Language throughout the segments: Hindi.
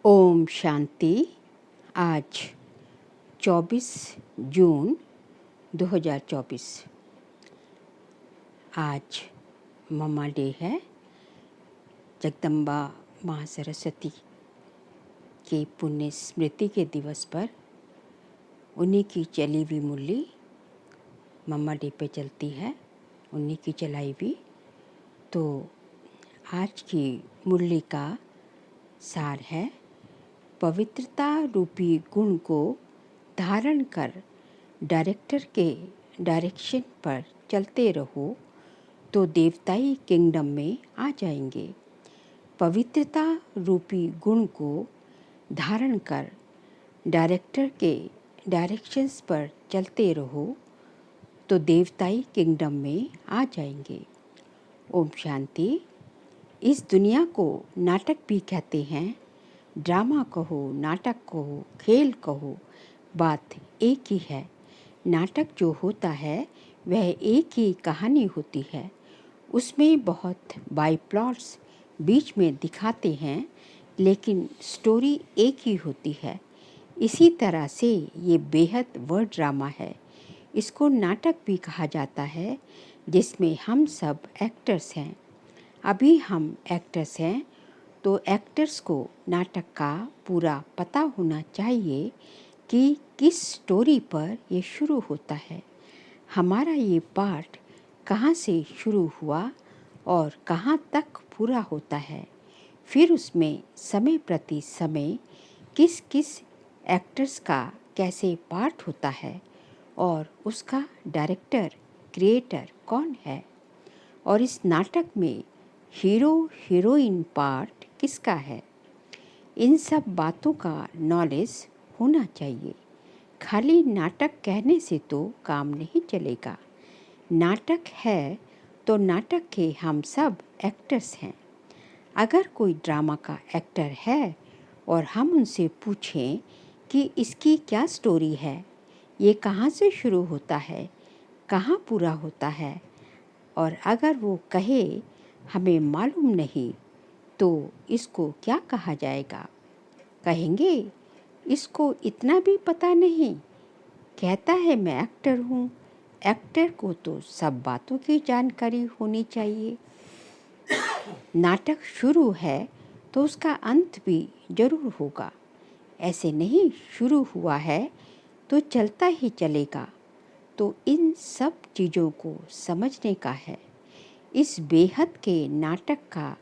ओम शांति। आज 24 जून 2024। आज मम्मा डे है। जगदम्बा माँ सरस्वती की पुण्य स्मृति के दिवस पर उन्हीं की चली हुई मुरली मम्मा डे पे चलती है, उन्हीं की चलाई हुई। तो आज की मुरली का सार है, पवित्रता रूपी गुण को धारण कर डायरेक्टर के डायरेक्शन पर चलते रहो तो देवताई किंगडम में आ जाएंगे। पवित्रता रूपी गुण को धारण कर डायरेक्टर के डायरेक्शंस पर चलते रहो तो देवताई किंगडम में आ जाएंगे। ओम शांति। इस दुनिया को नाटक भी कहते हैं। ड्रामा कहो, नाटक कहो, खेल कहो, बात एक ही है। नाटक जो होता है वह एक ही कहानी होती है। उसमें बहुत बाई प्लॉट्स बीच में दिखाते हैं, लेकिन स्टोरी एक ही होती है। इसी तरह से ये बेहद वर्ड ड्रामा है। इसको नाटक भी कहा जाता है, जिसमें हम सब एक्टर्स हैं। अभी हम एक्टर्स हैं, तो एक्टर्स को नाटक का पूरा पता होना चाहिए कि किस स्टोरी पर ये शुरू होता है। हमारा ये पार्ट कहाँ से शुरू हुआ और कहाँ तक पूरा होता है। फिर उसमें समय प्रति समय किस किस एक्टर्स का कैसे पार्ट होता है और उसका डायरेक्टर क्रिएटर कौन है, और इस नाटक में हीरो हीरोइन पार्ट किसका है। इन सब बातों का नॉलेज होना चाहिए। खाली नाटक कहने से तो काम नहीं चलेगा। नाटक है तो नाटक के हम सब एक्टर्स हैं। अगर कोई ड्रामा का एक्टर है और हम उनसे पूछें कि इसकी क्या स्टोरी है, ये कहाँ से शुरू होता है, कहाँ पूरा होता है, और अगर वो कहे हमें मालूम नहीं, तो इसको क्या कहा जाएगा। कहेंगे इसको इतना भी पता नहीं, कहता है मैं एक्टर हूँ। एक्टर को तो सब बातों की जानकारी होनी चाहिए। नाटक शुरू है तो उसका अंत भी जरूर होगा। ऐसे नहीं शुरू हुआ है तो चलता ही चलेगा। तो इन सब चीज़ों को समझने का है। इस बेहद के नाटक का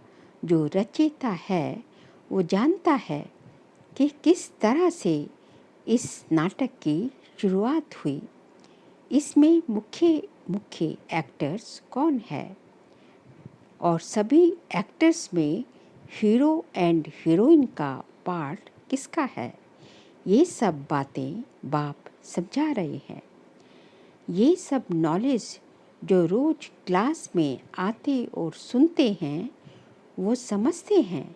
जो रचयिता है वो जानता है कि किस तरह से इस नाटक की शुरुआत हुई। इसमें मुख्य मुख्य एक्टर्स कौन है, और सभी एक्टर्स में हीरो एंड हीरोइन का पार्ट किसका है। ये सब बातें बाप समझा रहे हैं। ये सब नॉलेज जो रोज क्लास में आते और सुनते हैं वो समझते हैं।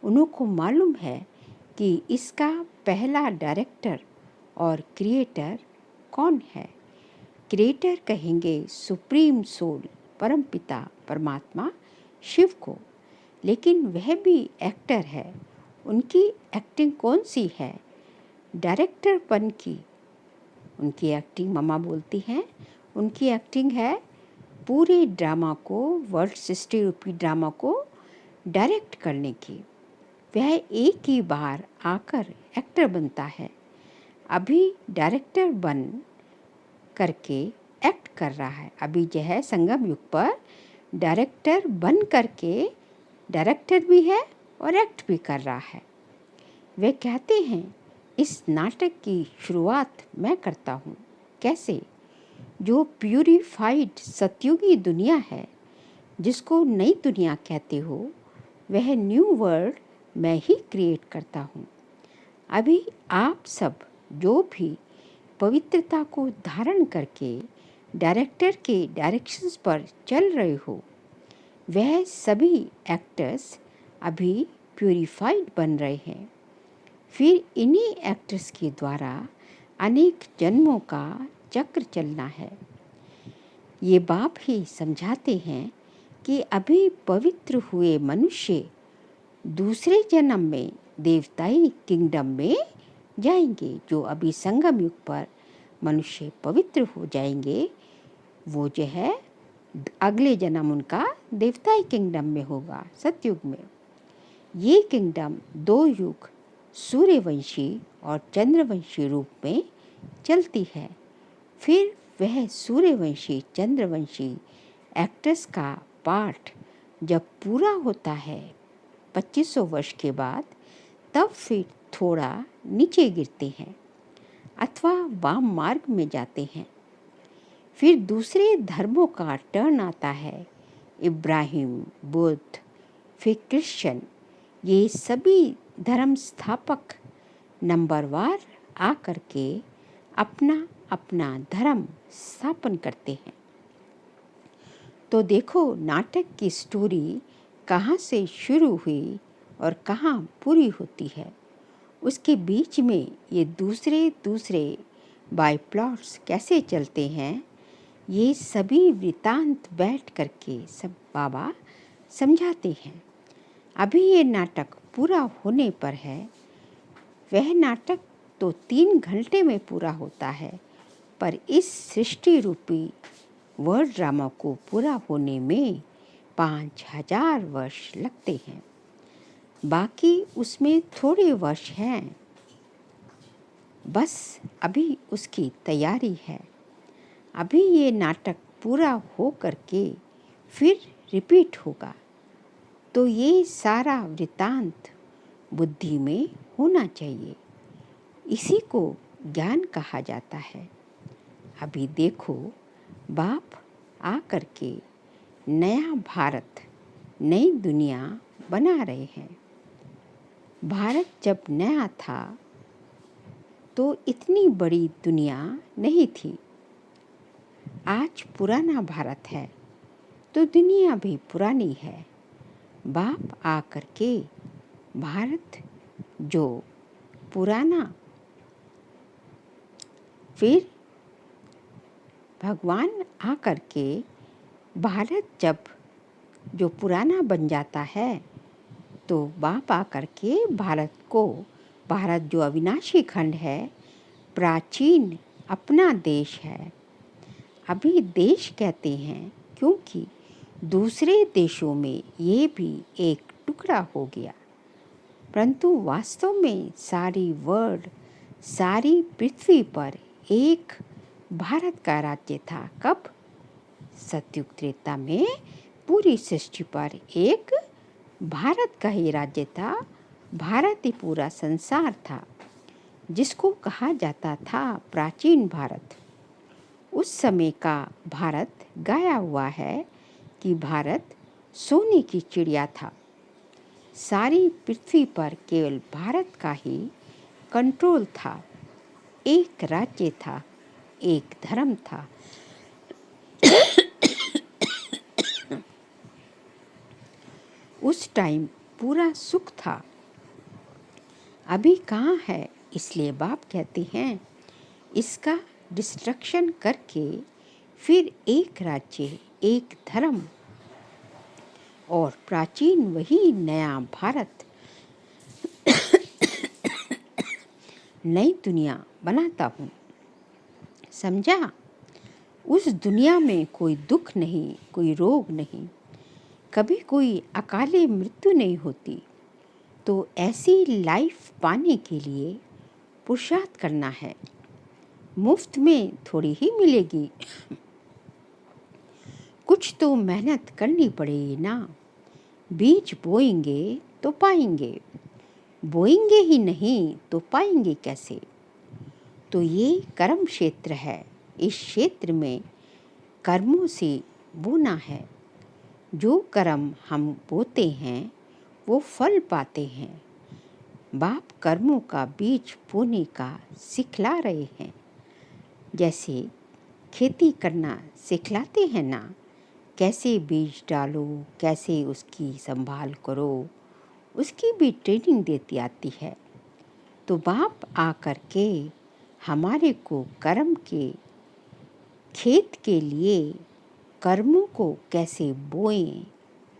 उनको मालूम है कि इसका पहला डायरेक्टर और क्रिएटर कौन है। क्रिएटर कहेंगे सुप्रीम सोल, परमपिता परमात्मा शिव को, लेकिन वह भी एक्टर है। उनकी एक्टिंग कौन सी है, डायरेक्टरपन की। उनकी एक्टिंग मम्मा बोलती हैं, उनकी एक्टिंग है पूरे ड्रामा को, वर्ल्ड सृष्टि रूपी ड्रामा को डायरेक्ट करने की। वह एक ही बार आकर एक्टर बनता है। अभी डायरेक्टर बन करके एक्ट कर रहा है। अभी जो है संगम युग पर डायरेक्टर बन करके डायरेक्टर भी है और एक्ट भी कर रहा है। वे कहते हैं इस नाटक की शुरुआत मैं करता हूँ। कैसे? जो प्यूरिफाइड सतयुगी दुनिया है, जिसको नई दुनिया कहते हो, वह न्यू वर्ल्ड मैं ही क्रिएट करता हूँ। अभी आप सब जो भी पवित्रता को धारण करके डायरेक्टर के डायरेक्शंस पर चल रहे हो, वह सभी एक्टर्स अभी प्यूरिफाइड बन रहे हैं। फिर इन्हीं एक्टर्स के द्वारा अनेक जन्मों का चक्र चलना है। ये बाप ही समझाते हैं कि अभी पवित्र हुए मनुष्य दूसरे जन्म में देवताई किंगडम में जाएंगे। जो अभी संगम युग पर मनुष्य पवित्र हो जाएंगे, वो जो है अगले जन्म उनका देवताई किंगडम में होगा, सतयुग में। ये किंगडम 2 युग सूर्यवंशी और चंद्रवंशी रूप में चलती है। फिर वह सूर्यवंशी चंद्रवंशी एक्टर्स का पार्ट जब पूरा होता है 2500 वर्ष के बाद, तब फिर थोड़ा नीचे गिरते हैं अथवा वाम मार्ग में जाते हैं। फिर दूसरे धर्मों का टर्न आता है। इब्राहिम, बुद्ध, फिर क्रिश्चियन, ये सभी धर्म स्थापक नंबरवार आकर के अपना अपना धर्म स्थापन करते हैं। तो देखो नाटक की स्टोरी कहाँ से शुरू हुई और कहाँ पूरी होती है। उसके बीच में ये दूसरे दूसरे बाय प्लॉट्स कैसे चलते हैं, ये सभी वृतांत बैठ करके सब बाबा समझाते हैं। अभी ये नाटक पूरा होने पर है। वह नाटक तो 3 घंटे में पूरा होता है, पर इस सृष्टि रूपी वर्ल्ड ड्रामा को पूरा होने में 5000 वर्ष लगते हैं। बाकी उसमें थोड़े वर्ष हैं, बस अभी उसकी तैयारी है। अभी ये नाटक पूरा हो करके फिर रिपीट होगा, तो ये सारा वृतांत बुद्धि में होना चाहिए। इसी को ज्ञान कहा जाता है। अभी देखो बाप आ करके नया भारत, नई दुनिया बना रहे हैं। भारत जब नया था तो इतनी बड़ी दुनिया नहीं थी। आज पुराना भारत है तो दुनिया भी पुरानी है। बाप आ करके भारत जो पुराना, फिर भगवान आ करके भारत जब जो पुराना बन जाता है, तो बाप आ करके भारत जो अविनाशी खंड है, प्राचीन अपना देश है। अभी देश कहते हैं क्योंकि दूसरे देशों में ये भी एक टुकड़ा हो गया, परंतु वास्तव में सारी वर्ल्ड, सारी पृथ्वी पर एक भारत का राज्य था। कब? सतयुग त्रेता में पूरी सृष्टि पर एक भारत का ही राज्य था। भारत ही पूरा संसार था, जिसको कहा जाता था प्राचीन भारत। उस समय का भारत गाया हुआ है कि भारत सोने की चिड़िया था। सारी पृथ्वी पर केवल भारत का ही कंट्रोल था। एक राज्य था, एक धर्म था। उस टाइम पूरा सुख था। अभी कहाँ है? इसलिए बाप कहते हैं इसका डिस्ट्रक्शन करके फिर एक राज्य, एक धर्म और प्राचीन वही नया भारत, नई दुनिया बनाता हूँ। समझा? उस दुनिया में कोई दुख नहीं, कोई रोग नहीं, कभी कोई अकाले मृत्यु नहीं होती। तो ऐसी लाइफ पाने के लिए पुरुषार्थ करना है। मुफ्त में थोड़ी ही मिलेगी, कुछ तो मेहनत करनी पड़ेगी ना। बीज बोएंगे तो पाएंगे, बोएंगे ही नहीं तो पाएंगे कैसे? तो ये कर्म क्षेत्र है। इस क्षेत्र में कर्मों से बोना है। जो कर्म हम बोते हैं वो फल पाते हैं। बाप कर्मों का बीज बोने का सिखला रहे हैं। जैसे खेती करना सिखलाते हैं ना, कैसे बीज डालो, कैसे उसकी संभाल करो, उसकी भी ट्रेनिंग देती आती है। तो बाप आकर के हमारे को कर्म के खेत के लिए कर्मों को कैसे बोएं,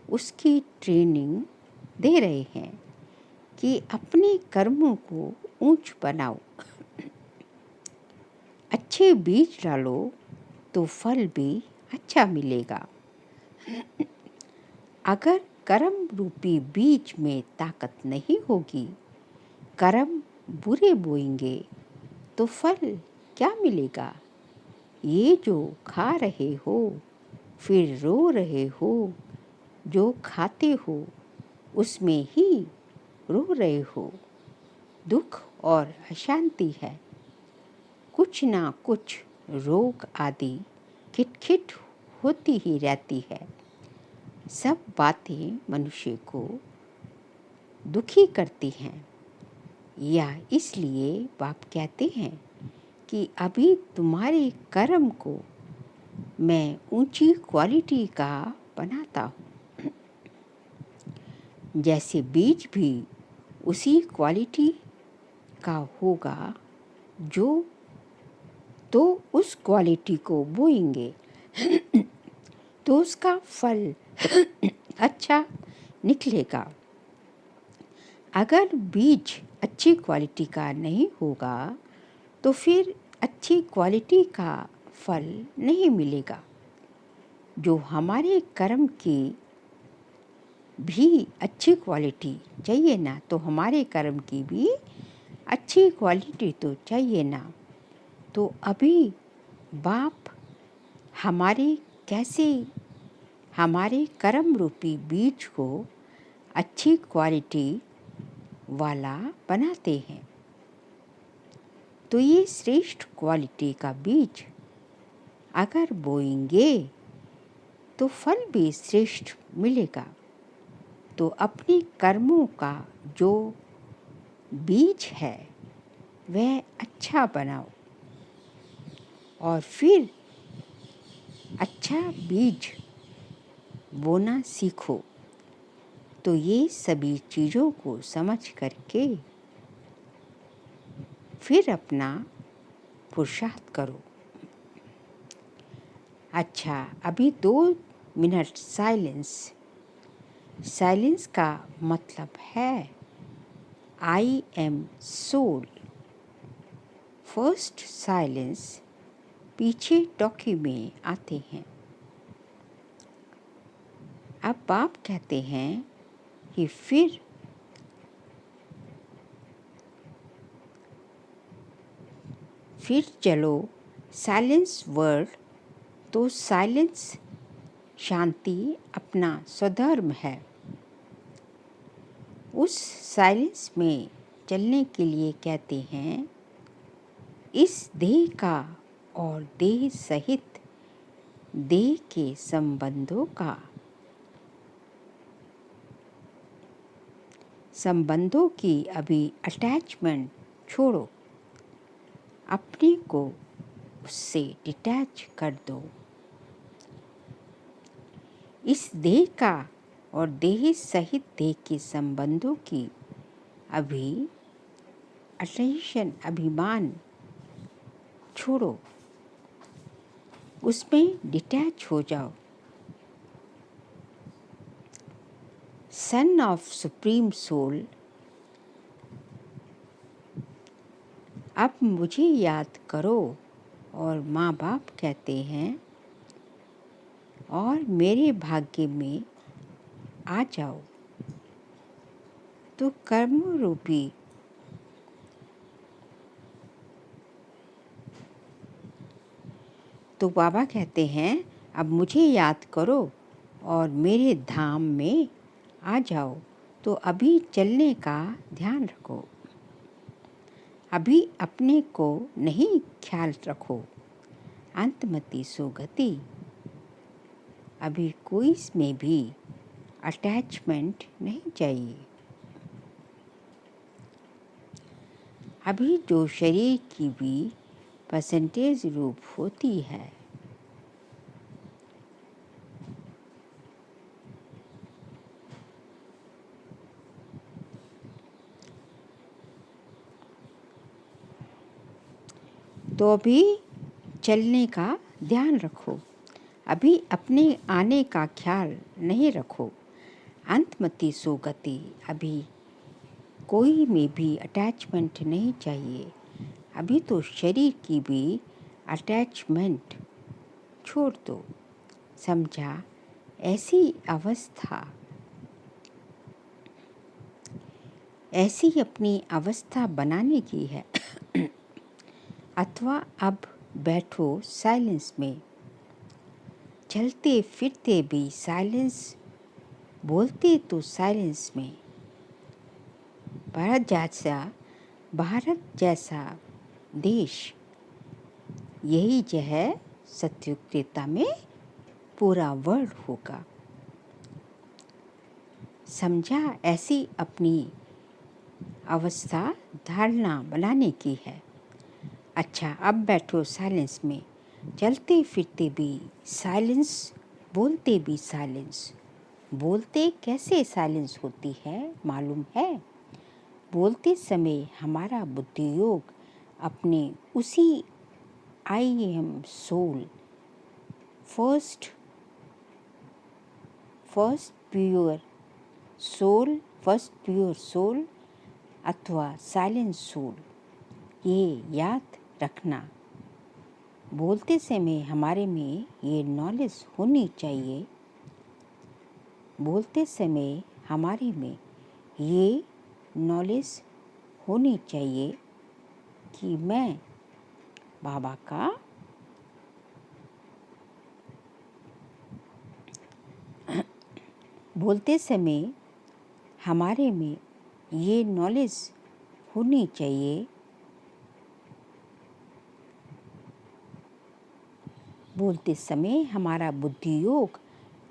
उसकी ट्रेनिंग दे रहे हैं कि अपने कर्मों को ऊंच बनाओ। अच्छे बीज डालो तो फल भी अच्छा मिलेगा। अगर कर्म रूपी बीज में ताकत नहीं होगी, कर्म बुरे बोएंगे तो फल क्या मिलेगा? ये जो खा रहे हो फिर रो रहे हो, जो खाते हो उसमें ही रो रहे हो। दुख और अशांति है, कुछ ना कुछ रोग आदि खिटखिट होती ही रहती है। सब बातें मनुष्य को दुखी करती हैं। या इसलिए बाप कहते हैं कि अभी तुम्हारे कर्म को मैं ऊंची क्वालिटी का बनाता हूँ। जैसे बीज भी उसी क्वालिटी का होगा जो तो उस क्वालिटी को बोएंगे तो उसका फल अच्छा निकलेगा। अगर बीज अच्छी क्वालिटी का नहीं होगा तो फिर अच्छी क्वालिटी का फल नहीं मिलेगा। जो हमारे कर्म की भी अच्छी क्वालिटी चाहिए ना, तो हमारे कर्म की भी अच्छी क्वालिटी तो चाहिए ना। तो अभी बाप हमारे कर्म रूपी बीज को अच्छी क्वालिटी वाला बनाते हैं। तो ये श्रेष्ठ क्वालिटी का बीज अगर बोएंगे तो फल भी श्रेष्ठ मिलेगा। तो अपने कर्मों का जो बीज है वह अच्छा बनाओ और फिर अच्छा बीज बोना सीखो। तो ये सभी चीज़ों को समझ करके फिर अपना पुरुषार्थ करो। अच्छा, अभी 2 मिनट साइलेंस का मतलब है I am soul. First silence पीछे टॉकी में आते हैं। अब बाप कहते हैं कि फिर चलो साइलेंस वर्ल्ड। तो साइलेंस शांति अपना स्वधर्म है। उस साइलेंस में चलने के लिए कहते हैं इस देह का और देह सहित देह के संबंधों की अभी अटैचमेंट छोड़ो, अपने को उससे डिटैच कर दो। इस देह का और देह सहित देह के संबंधों की अभी अभिमान छोड़ो, उसमें डिटैच हो जाओ। सन ऑफ सुप्रीम सोल, अब मुझे याद करो। और माँ बाप कहते हैं और मेरे भाग्य में आ जाओ। तो कर्म रूपी तो बाबा कहते हैं अब मुझे याद करो और मेरे धाम में आ जाओ। तो अभी चलने का ध्यान रखो, अभी अपने को नहीं ख्याल रखो। अंतमति सुगति, अभी कोई इसमें भी अटैचमेंट नहीं चाहिए। अभी जो शरीर की भी परसेंटेज रूप होती है, तो अभी चलने का ध्यान रखो, अभी अपने आने का ख्याल नहीं रखो। अंतमति सुगति, अभी कोई में भी अटैचमेंट नहीं चाहिए। अभी तो शरीर की भी अटैचमेंट छोड़ दो। समझा? ऐसी अपनी अवस्था बनाने की है। अथवा अब बैठो साइलेंस में, चलते फिरते भी साइलेंस, बोलते तो साइलेंस में। भारत जैसा देश, यही जो है सतयुग त्रेता में पूरा वर्ल्ड होगा। समझा? ऐसी अपनी अवस्था धारणा बनाने की है। अच्छा, अब बैठो साइलेंस में, चलते फिरते भी साइलेंस, बोलते भी साइलेंस। बोलते कैसे साइलेंस होती है मालूम है? बोलते समय हमारा बुद्धि योग अपने उसी I am soul, first pure soul अथवा साइलेंस सोल, ये याद रखना। बोलते समय हमारे में ये नॉलेज होनी चाहिए। बोलते समय हमारे में ये नॉलेज होनी चाहिए कि मैं बाबा का बोलते समय हमारे में ये नॉलेज होनी चाहिए। बोलते समय हमारा बुद्धि योग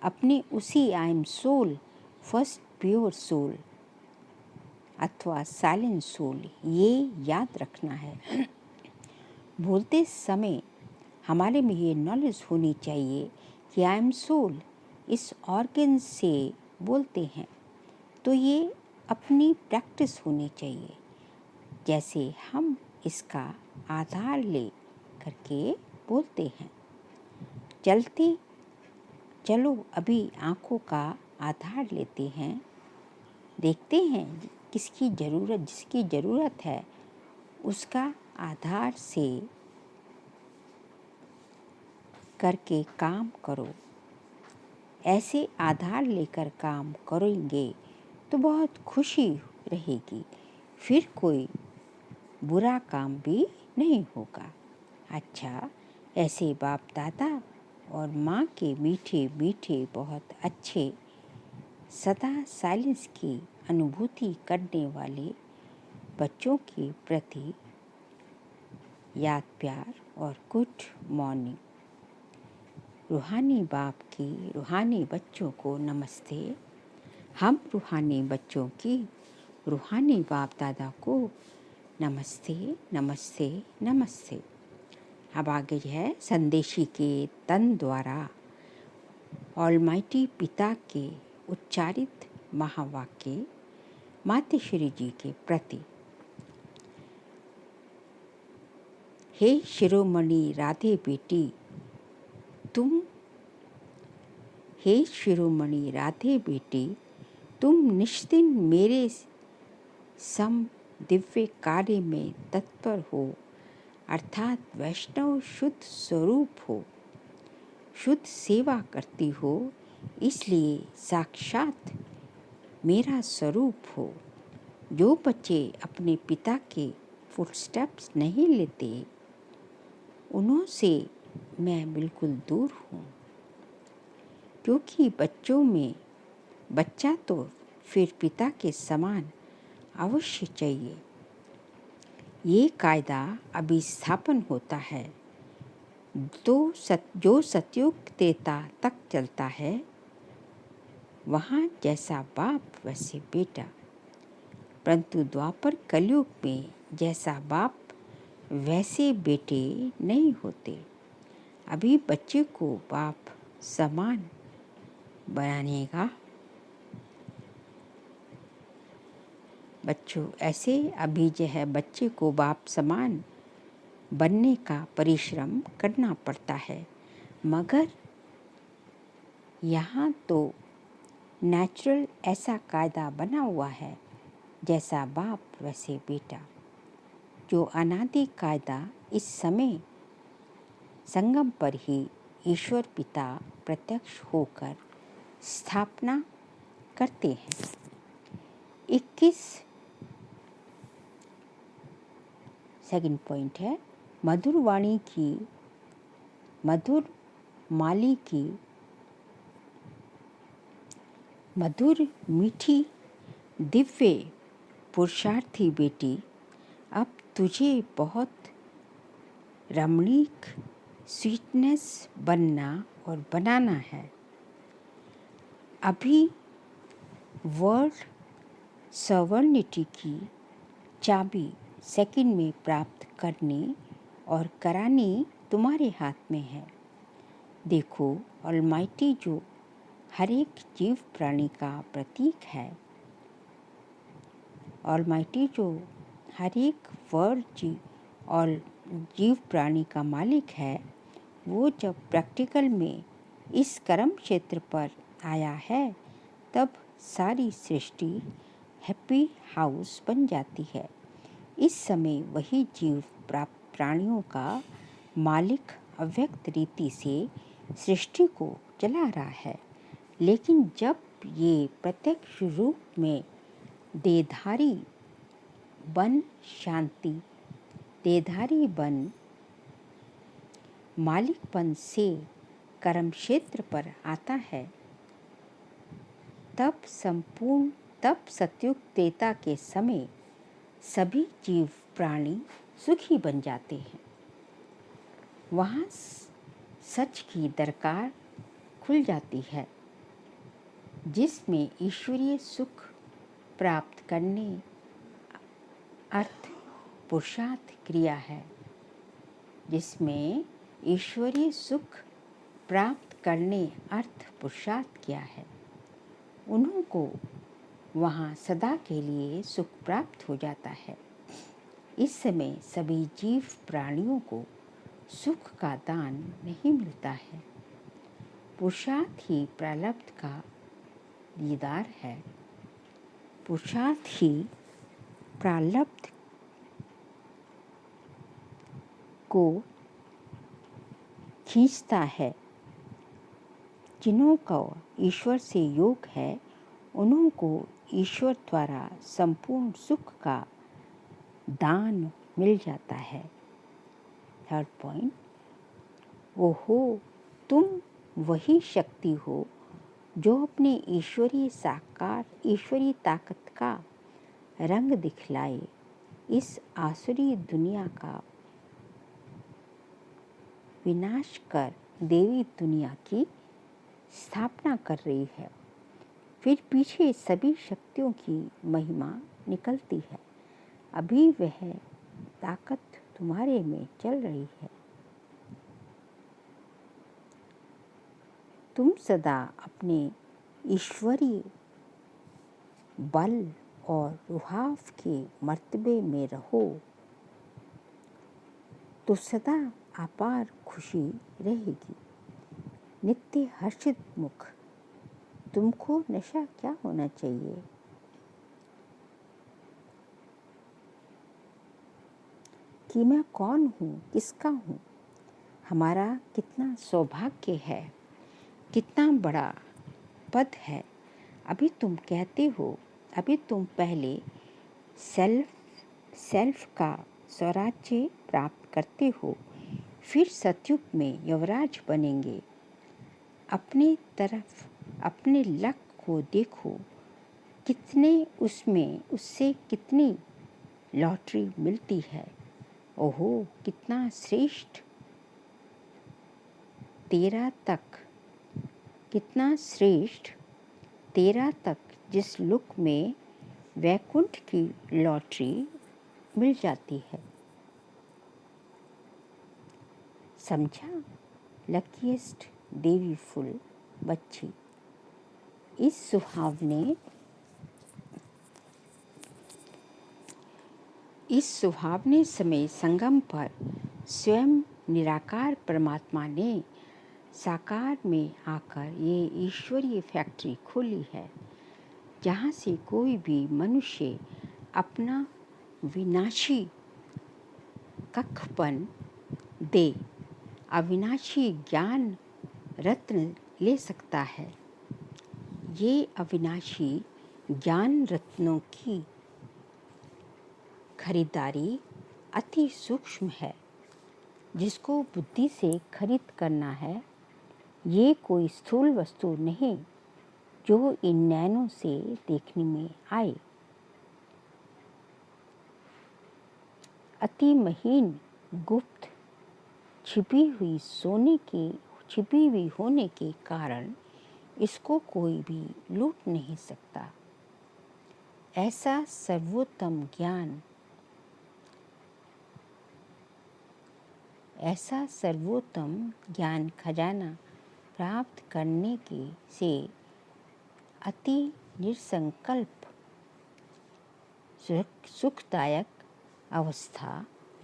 अपने उसी I am soul, first pure soul अथवा साइलेंट सोल, ये याद रखना है। बोलते समय हमारे में ये नॉलेज होनी चाहिए कि आई एम सोल इस ऑर्गन से बोलते हैं, तो ये अपनी प्रैक्टिस होनी चाहिए। जैसे हम इसका आधार ले करके बोलते हैं। चलो अभी आँखों का आधार लेते हैं, देखते हैं जिसकी ज़रूरत है उसका आधार से करके काम करो। ऐसे आधार लेकर काम करेंगे तो बहुत खुशी रहेगी, फिर कोई बुरा काम भी नहीं होगा। अच्छा, ऐसे बाप दादा और माँ के मीठे मीठे बहुत अच्छे सदा साइलेंस की अनुभूति करने वाले बच्चों के प्रति याद प्यार और गुड मॉर्निंग। रूहानी बाप की रूहानी बच्चों को नमस्ते। हम रूहानी बच्चों की रूहानी बाप दादा को नमस्ते नमस्ते नमस्ते। अब आगे है संदेशी के तन द्वारा ऑलमाइटी पिता के उच्चारित महावाक्य मातेश्वरी जी के प्रति। हे शिरोमणि राधे बेटी, तुम निश्चित मेरे सम दिव्य कार्य में तत्पर हो, अर्थात वैष्णव शुद्ध स्वरूप हो, शुद्ध सेवा करती हो, इसलिए साक्षात मेरा स्वरूप हो। जो बच्चे अपने पिता के फुटस्टेप्स नहीं लेते, उन्हों से मैं बिल्कुल दूर हूँ, क्योंकि बच्चा तो फिर पिता के समान अवश्य चाहिए। ये कायदा अभी स्थापन होता है तो जो सतयुग त्रेता तक चलता है, वहाँ जैसा बाप वैसे बेटा, परंतु द्वापर कलयुग में जैसा बाप वैसे बेटे नहीं होते। अभी बच्चे को बाप समान बनाने का अभी जो है बच्चे को बाप समान बनने का परिश्रम करना पड़ता है, मगर यहाँ तो नेचुरल ऐसा कायदा बना हुआ है जैसा बाप वैसे बेटा, जो अनादि कायदा इस समय संगम पर ही ईश्वर पिता प्रत्यक्ष होकर स्थापना करते हैं। 21 सेकंड पॉइंट है, मधुर वाणी की, मधुर माली की, मधुर मीठी दिव्य पुरुषार्थी बेटी, अब तुझे बहुत रमणीक स्वीटनेस बनना और बनाना है। अभी वर्ल्ड सवर्निटी की चाबी सेकंड में प्राप्त करने और करानी तुम्हारे हाथ में है। देखो, ऑलमाइटी जो हर एक जीव प्राणी का प्रतीक है, ऑलमाइटी जो हर एक वर्ल्ड और जीव प्राणी का मालिक है, वो जब प्रैक्टिकल में इस कर्म क्षेत्र पर आया है, तब सारी सृष्टि हैप्पी हाउस बन जाती है। इस समय वही जीव प्राणियों का मालिक अव्यक्त रीति से सृष्टि को चला रहा है, लेकिन जब ये प्रत्यक्ष रूप में देधारी बन मालिकपन से कर्म क्षेत्र पर आता है, तब सतयुग त्रेता के समय सभी जीव प्राणी सुखी बन जाते हैं। वहाँ सच की दरकार खुल जाती है, जिसमें ईश्वरीय सुख प्राप्त करने अर्थ पुरुषार्थ क्रिया है, जिसमें ईश्वरीय सुख प्राप्त करने अर्थ पुरुषार्थ किया है। उन्हीं को वहाँ सदा के लिए सुख प्राप्त हो जाता है। इस समय सभी जीव प्राणियों को सुख का दान नहीं मिलता है। पुरुषार्थ ही प्रारब्ध का दीदार है। पुरुषार्थ ही प्रारब्ध को खींचता है। जिन्हों का ईश्वर से योग है, उन्हों को ईश्वर द्वारा संपूर्ण सुख का दान मिल जाता है। थर्ड पॉइंट, ओहो, तुम वही शक्ति हो जो अपने ईश्वरीय ताकत का रंग दिखलाए इस आसुरी दुनिया का विनाश कर देवी दुनिया की स्थापना कर रही है। फिर पीछे सभी शक्तियों की महिमा निकलती है। अभी वह ताकत तुम्हारे में चल रही है। तुम सदा अपने ईश्वरीय बल और रुहाव के मर्तबे में रहो तो सदा अपार खुशी रहेगी। नित्य हर्षित मुख, तुमको नशा क्या होना चाहिए? कि मैं कौन हूँ, किसका हूँ, हमारा कितना सौभाग्य है, कितना बड़ा पद है। अभी तुम कहते हो, अभी तुम पहले सेल्फ का स्वराज्य प्राप्त करते हो, फिर सतयुग में युवराज बनेंगे। अपने तरफ अपने लक को देखो, कितने उससे कितनी लॉटरी मिलती है। ओहो, कितना श्रेष्ठ तेरा तक जिस लुक में वैकुंठ की लॉटरी मिल जाती है। समझा? लकीएस्ट देवी फुल बच्ची। इस सुहावने समय संगम पर स्वयं निराकार परमात्मा ने साकार में आकर ये ईश्वरीय फैक्ट्री खोली है, जहाँ से कोई भी मनुष्य अपना विनाशी कखपन दे अविनाशी ज्ञान रत्न ले सकता है। ये अविनाशी ज्ञान रत्नों की खरीदारी अति सूक्ष्म है, जिसको बुद्धि से खरीद करना है। ये कोई स्थूल वस्तु नहीं जो इन नैनों से देखने में आए। अति महीन, गुप्त, छिपी हुई होने के कारण इसको कोई भी लूट नहीं सकता। ऐसा सर्वोत्तम ज्ञान खजाना प्राप्त करने से अति निसंकल्प सुखदायक अवस्था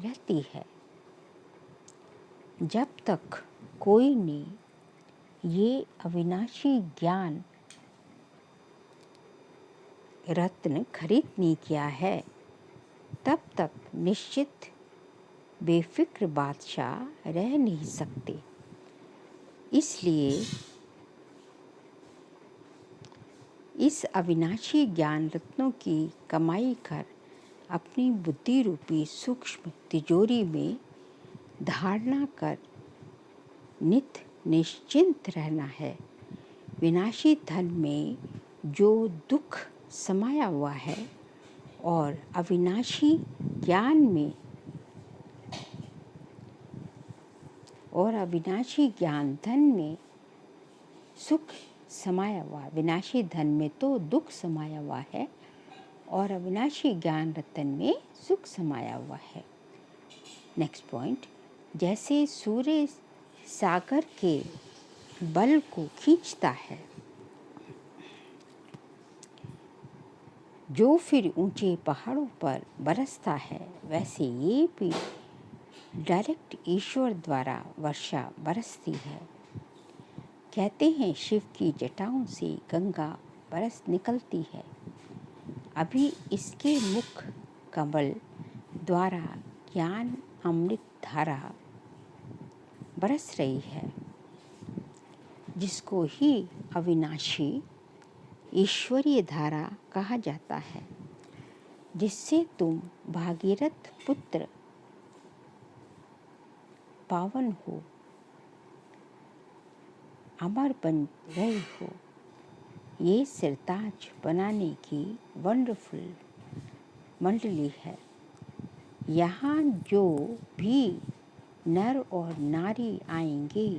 रहती है। जब तक कोई ने ये अविनाशी ज्ञान रत्न खरीद नहीं किया है, तब तक निश्चित बेफिक्र बादशाह रह नहीं सकते। इसलिए इस अविनाशी ज्ञान रत्नों की कमाई कर अपनी बुद्धि रूपी सूक्ष्म तिजोरी में धारणा कर नित निश्चिंत रहना है। विनाशी धन में जो दुख समाया हुआ है और अविनाशी ज्ञान धन में सुख समाया हुआ। विनाशी धन में तो दुख समाया हुआ है और अविनाशी ज्ञान रतन में सुख समाया हुआ है। नेक्स्ट पॉइंट, जैसे सूर्य सागर के बल को खींचता है, जो फिर ऊंचे पहाड़ों पर बरसता है, वैसे ये भी डायरेक्ट ईश्वर द्वारा वर्षा बरसती है। कहते हैं शिव की जटाओं से गंगा बरस निकलती है। अभी इसके मुख कमल द्वारा ज्ञान अमृत धारा बरस रही है, जिसको ही अविनाशी ईश्वरीय धारा कहा जाता है, जिससे तुम भागीरथ पुत्र पावन हो, अमर बन रहे हो। ये सिरताज बनाने की वंडरफुल मंडली है। यहाँ जो भी नर और नारी आएंगे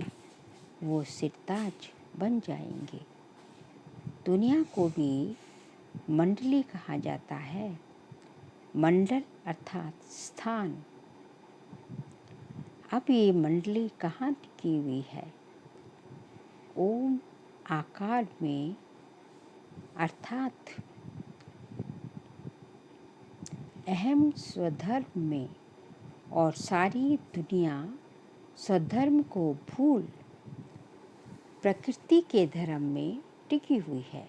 वो सिरताज बन जाएंगे। दुनिया को भी मंडली कहा जाता है। मंडल अर्थात स्थान। अब ये मंडली कहाँ टिकी हुई है? ओम आकार में अर्थात अहम स्वधर्म में, और सारी दुनिया स्वधर्म को भूल प्रकृति के धर्म में टिकी हुई है।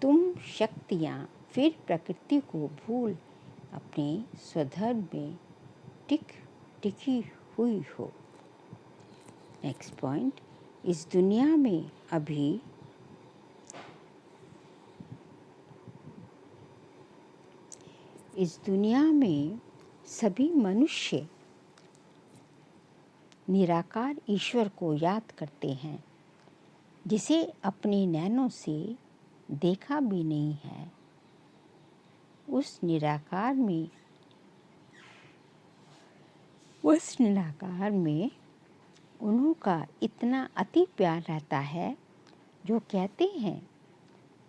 तुम शक्तियाँ फिर प्रकृति को भूल अपने स्वधर्म में टिकी हुई हो। नेक्स्ट पॉइंट, इस दुनिया में सभी मनुष्य निराकार ईश्वर को याद करते हैं, जिसे अपने नैनों से देखा भी नहीं है। उस निराकार में उन्हों का इतना अति प्यार रहता है, जो कहते हैं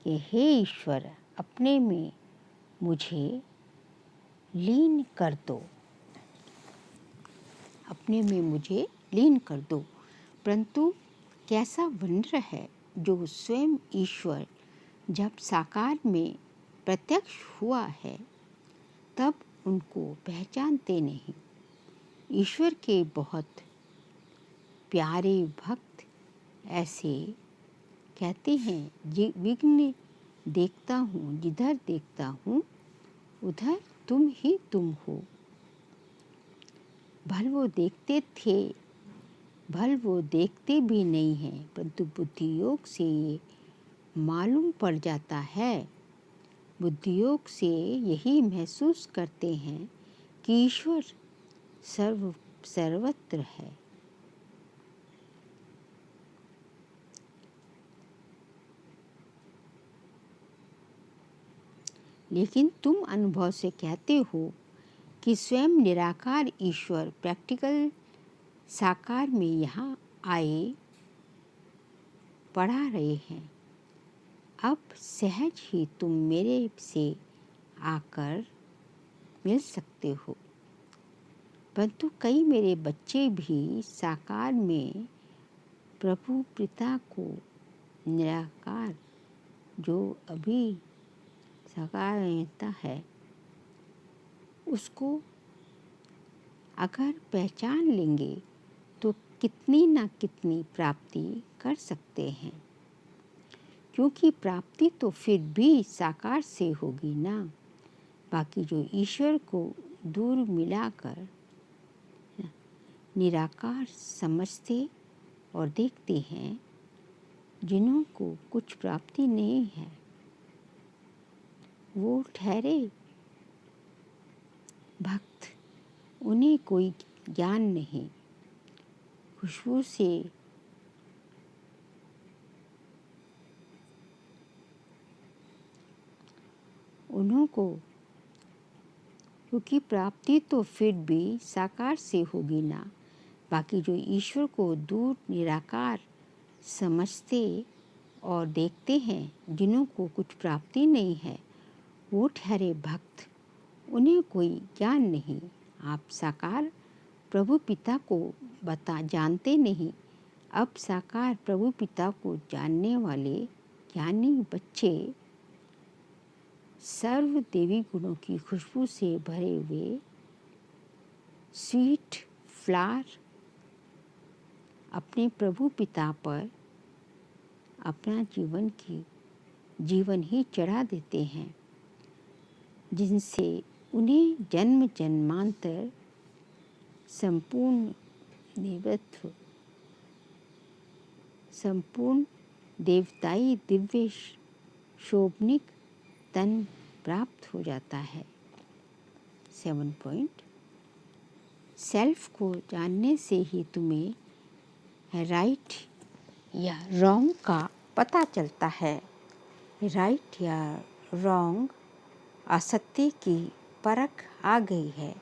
कि हे ईश्वर, अपने में मुझे लीन कर दो। परंतु कैसा वंडर है, जो स्वयं ईश्वर जब साकार में प्रत्यक्ष हुआ है, तब उनको पहचानते नहीं। ईश्वर के बहुत प्यारे भक्त ऐसे कहते हैं, विघ्न देखता हूँ, जिधर देखता हूँ उधर तुम ही तुम हो। भल वो देखते थे, भल वो देखते भी नहीं हैं, परंतु बुद्धि योग से ये मालूम पड़ जाता है, बुद्धि योग से यही महसूस करते हैं कि ईश्वर सर्वत्र है। लेकिन तुम अनुभव से कहते हो कि स्वयं निराकार ईश्वर प्रैक्टिकल साकार में यहाँ आए पढ़ा रहे हैं। अब सहज ही तुम मेरे से आकर मिल सकते हो, परंतु कई मेरे बच्चे भी साकार में प्रभु पिता को निराकार जो अभी साकार रहता है उसको अगर पहचान लेंगे तो कितनी ना कितनी प्राप्ति कर सकते हैं, क्योंकि प्राप्ति तो फिर भी साकार से होगी ना। बाकी जो ईश्वर को दूर मिलाकर निराकार समझते और देखते हैं, जिन्हों को कुछ प्राप्ति नहीं है, वो ठहरे भक्त, उन्हें कोई ज्ञान नहीं। खुशबू से उन्हों को, क्योंकि प्राप्ति तो फिर भी साकार से होगी ना। बाकी जो ईश्वर को दूर निराकार समझते और देखते हैं, जिन्हों को कुछ प्राप्ति नहीं है, वो ठहरे भक्त, उन्हें कोई ज्ञान नहीं। आप साकार प्रभु पिता को जानते नहीं। अब साकार प्रभु पिता को जानने वाले ज्ञानी बच्चे सर्व देवी गुणों की खुशबू से भरे हुए स्वीट फ्लावर अपने प्रभु पिता पर अपना जीवन ही चढ़ा देते हैं, जिनसे उन्हें जन्म जन्मांतर संपूर्ण देवत्व, संपूर्ण देवताई दिव्य शोभनिक तन प्राप्त हो जाता है। 7 पॉइंट, सेल्फ को जानने से ही तुम्हें राइट या रॉन्ग का पता चलता है। राइट या रॉन्ग असत्य की परख आ गई है।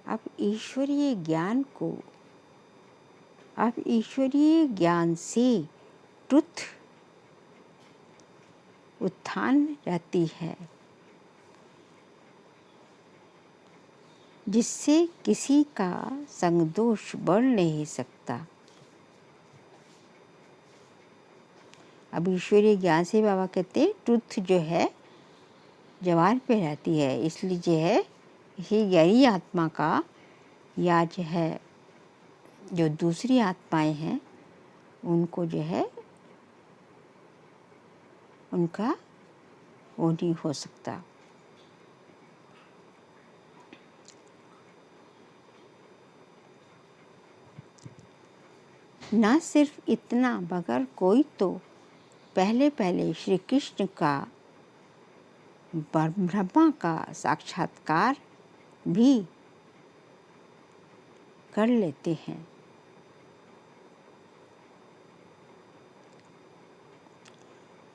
अब ईश्वरीय ज्ञान से ट्रुथ उत्थान रहती है, जिससे किसी का संगदोष बढ़ नहीं सकता। अब ईश्वरीय ज्ञान से बाबा कहते हैं ट्रुथ जो है जवान पे रहती है, इसलिए जो है इसी गहरी आत्मा का या जो है जो दूसरी आत्माएं हैं उनको जो है उनका वो नहीं हो सकता। ना सिर्फ इतना मगर कोई तो पहले श्री कृष्ण का ब्रह्मा का साक्षात्कार भी कर लेते हैं।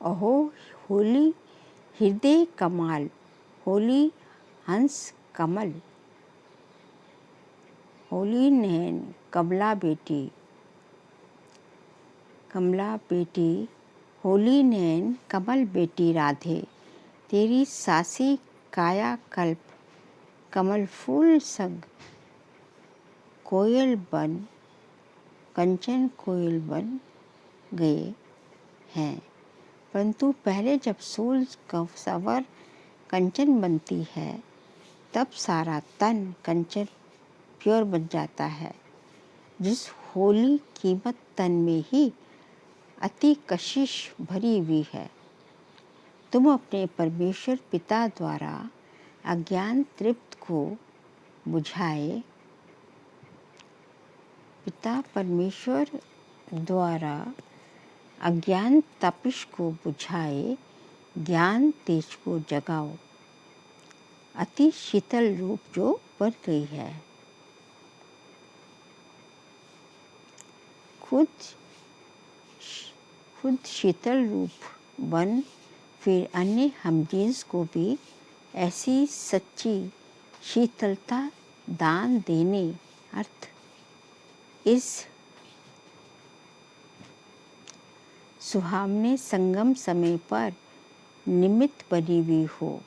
अहो होली हृदय कमाल, होली हंस कमल, होली नैन कमला बेटी, होली नैन कमल बेटी राधे, तेरी सासी काया कल्प कमल फूल संग कोयल बन कंचन कोयल बन गए हैं। परंतु पहले जब सोल सवर कंचन बनती है तब सारा तन कंचन प्योर बन जाता है। जिस होली कीमत तन में ही अति कशिश भरी हुई है। तुम अपने परमेश्वर पिता द्वारा अज्ञान तृप्त को बुझाए, पिता परमेश्वर द्वारा अज्ञान तपिश को बुझाए, ज्ञान तेज को जगाओ। अति शीतल रूप जो बढ़ गई है, खुद शीतल रूप बन, फिर अन्य हमजींस को भी ऐसी सच्ची शीतलता दान देने। अर्थ इस सुहावने संगम समय पर निमित्त बनी हुई हो।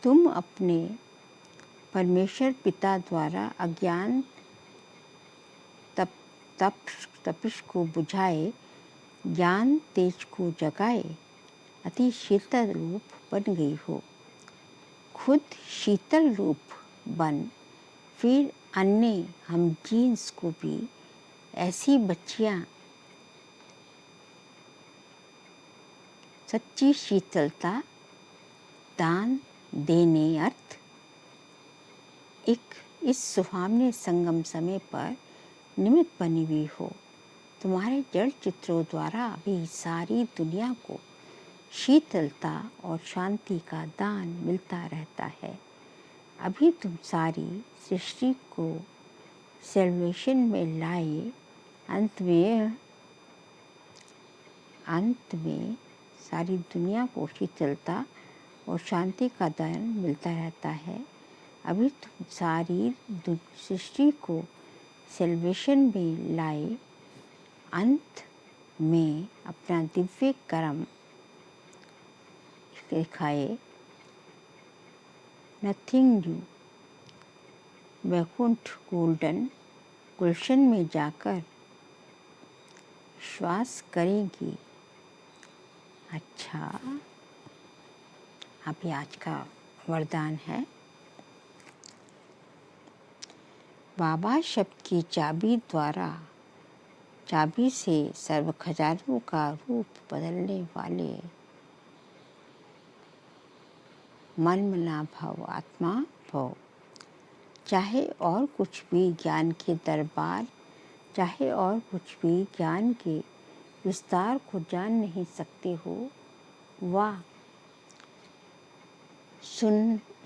तुम अपने परमेश्वर पिता द्वारा अज्ञान तपिश को बुझाए, ज्ञान तेज को जगाए, अति शीतल रूप बन गई हो। खुद शीतल रूप बन, फिर अन्य हमजींस को भी ऐसी बच्चियां सच्ची शीतलता दान देने। अर्थ इस सुहावने संगम समय पर निमित्त बनी हुई हो। तुम्हारे जड़ चित्रों द्वारा भी सारी दुनिया को शीतलता और शांति का दान मिलता रहता है। अभी तुम सारी सृष्टि को सेल्वेशन में लाए, अंत में सारी दुनिया को शीतलता और शांति का दान मिलता रहता है। अभी तुम सारी सृष्टि को सेल्वेशन में लाए, अंत में अपना दिव्य कर्म दिखाए। नथिंग न्यू, वैकुंठ गोल्डन गुलशन में जाकर श्वास करेंगी। अच्छा, अभी आज का वरदान है। बाबा शब्द की चाबी से सर्व खजानों का रूप बदलने वाले मन मना भव आत्मा भव। चाहे और कुछ भी ज्ञान के दरबार, चाहे और कुछ भी ज्ञान के विस्तार को जान नहीं सकते हो, वाह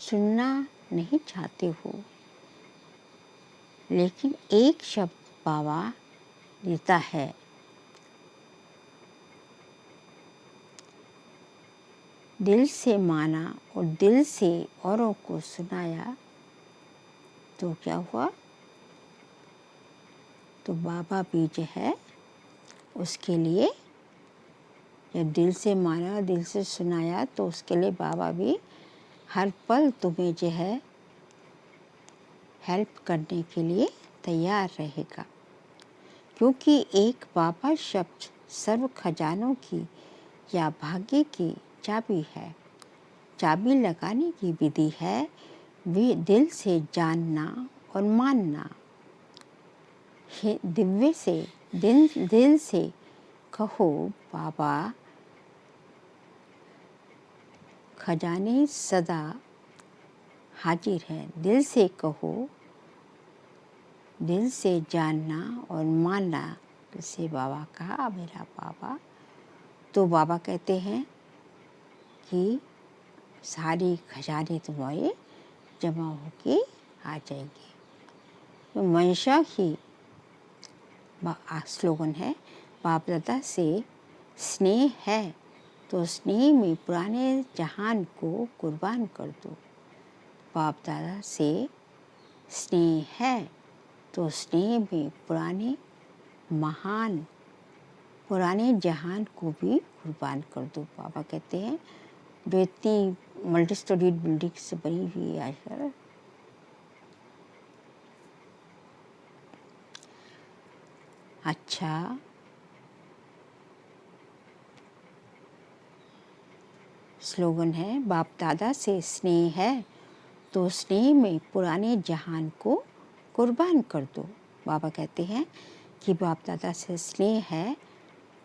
सुनना नहीं चाहते हो, लेकिन एक शब्द बाबा देता है। दिल से माना और दिल से औरों को सुनाया तो क्या हुआ? तो बाबा भी जो है उसके लिए, जब दिल से माना दिल से सुनाया तो उसके लिए बाबा भी हर पल तुम्हें जो है हेल्प करने के लिए तैयार रहेगा। क्योंकि एक बाबा शब्द सर्व खजानों की या भाग्य की चाबी है। चाबी लगाने की विधि है वे दिल से जानना और मानना। दिव्य से दिल से कहो बाबा खजाने सदा हाजिर है। दिल से कहो, दिल से जानना और मानना। जैसे बाबा कहा मेरा बाबा, तो बाबा कहते हैं कि सारी खजाने तुम्हारे जमा होके आ जाएंगे। तो मंशा ही स्लोगन है, बाप दादा से स्नेह है तो स्नेह में पुराने जहान को कुर्बान कर दो। बाप दादा से स्नेह है तो स्नेह में पुराने जहान को भी कुर्बान कर दो। बाबा कहते हैं जो इतनी मल्टी स्टोरीड बिल्डिंग से बनी हुई है आजकल, अच्छा स्लोगन है, बाप दादा से स्नेह है तो स्नेह में पुराने जहान को कुर्बान कर दो। बाबा कहते हैं कि बाप दादा से स्नेह है,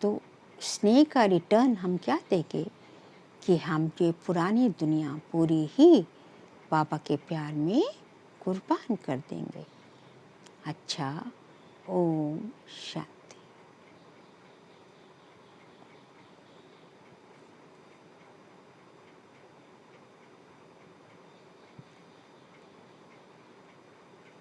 तो स्नेह का रिटर्न हम क्या देंगे कि हम ये पुरानी दुनिया पूरी ही बाबा के प्यार में कुर्बान कर देंगे। अच्छा, ओम शांति।